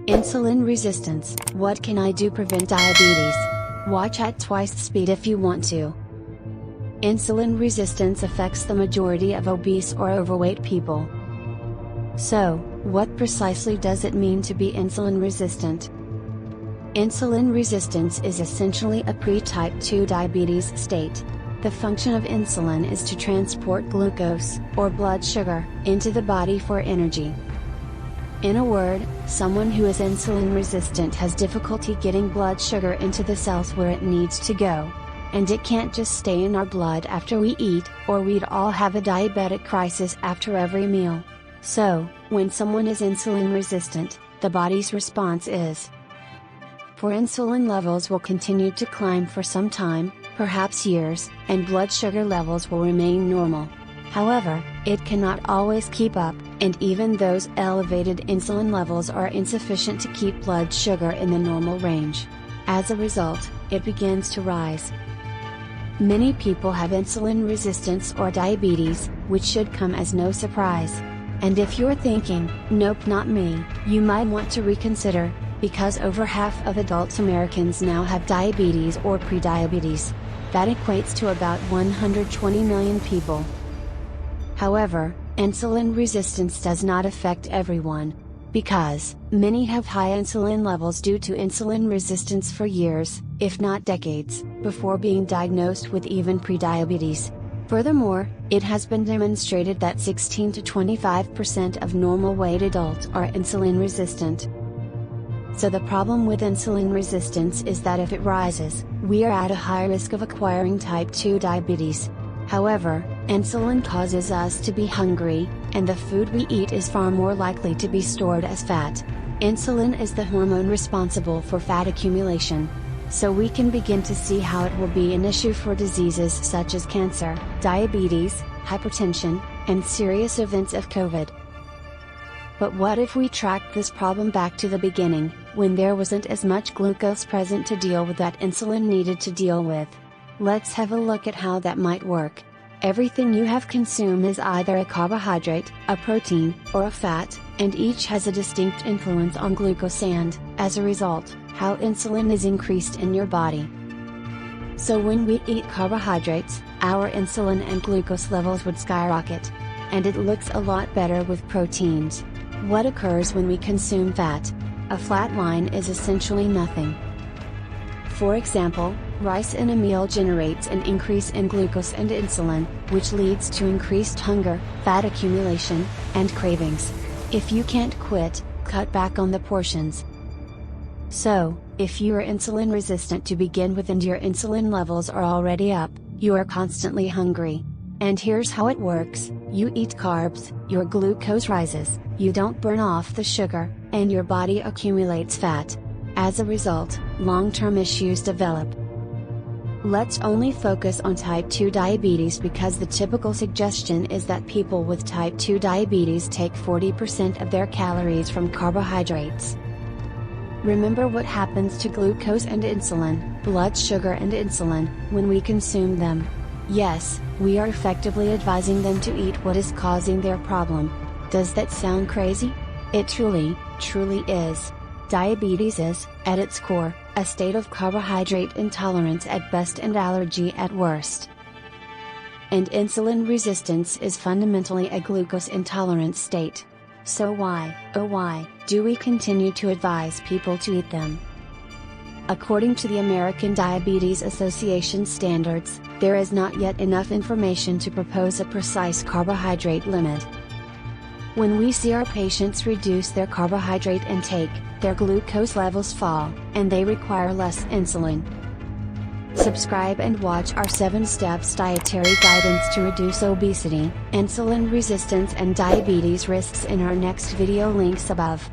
Insulin resistance. What can I do to prevent diabetes? Watch at twice the speed if you want to. Insulin resistance affects the majority of obese or overweight people. So, what precisely does it mean to be insulin resistant? Insulin resistance is essentially a pre-type 2 diabetes state. The function of insulin is to transport glucose, or blood sugar, into the body for energy. In a word, someone who is insulin resistant has difficulty getting blood sugar into the cells where it needs to go. And it can't just stay in our blood after we eat, or we'd all have a diabetic crisis after every meal. So, when someone is insulin resistant, the body's response is for insulin levels will continue to climb for some time, perhaps years, and blood sugar levels will remain normal. However, it cannot always keep up, and even those elevated insulin levels are insufficient to keep blood sugar in the normal range. As a result, it begins to rise. Many people have insulin resistance or diabetes, which should come as no surprise. And if you're thinking, nope, not me, you might want to reconsider, because over half of adult Americans now have diabetes or prediabetes. That equates to about 120 million people. However, insulin resistance does not affect everyone, because many have high insulin levels due to insulin resistance for years, if not decades, before being diagnosed with even prediabetes. Furthermore, it has been demonstrated that 16 to 25% of normal weight adults are insulin resistant. So the problem with insulin resistance is that if it rises, we are at a high risk of acquiring type 2 diabetes. However, insulin causes us to be hungry, and the food we eat is far more likely to be stored as fat. Insulin is the hormone responsible for fat accumulation. So we can begin to see how it will be an issue for diseases such as cancer, diabetes, hypertension, and serious events of COVID. But what if we tracked this problem back to the beginning, when there wasn't as much glucose present to deal with that insulin needed to deal with? Let's have a look at how that might work. Everything you have consumed is either a carbohydrate, a protein, or a fat, and each has a distinct influence on glucose and, as a result, how insulin is increased in your body. So when we eat carbohydrates, our insulin and glucose levels would skyrocket. And it looks a lot better with proteins. What occurs when we consume fat? A flat line is essentially nothing. For example, rice in a meal generates an increase in glucose and insulin, which leads to increased hunger, fat accumulation, and cravings. If you can't quit, cut back on the portions. So, if you are insulin resistant to begin with and your insulin levels are already up, you are constantly hungry. And here's how it works: you eat carbs, your glucose rises, you don't burn off the sugar, and your body accumulates fat. As a result, long-term issues develop. Let's only focus on type 2 diabetes because the typical suggestion is that people with type 2 diabetes take 40% of their calories from carbohydrates. Remember what happens to glucose and insulin, blood sugar and insulin, when we consume them. Yes, we are effectively advising them to eat what is causing their problem. Does that sound crazy? It truly is. Diabetes is, at its core, a state of carbohydrate intolerance at best and allergy at worst. And insulin resistance is fundamentally a glucose intolerance state. So why, oh why, do we continue to advise people to eat them? According to the American Diabetes Association standards, there is not yet enough information to propose a precise carbohydrate limit. When we see our patients reduce their carbohydrate intake, their glucose levels fall, and they require less insulin. Subscribe and watch our 7 steps dietary guidance to reduce obesity, insulin resistance and diabetes risks in our next video, links above.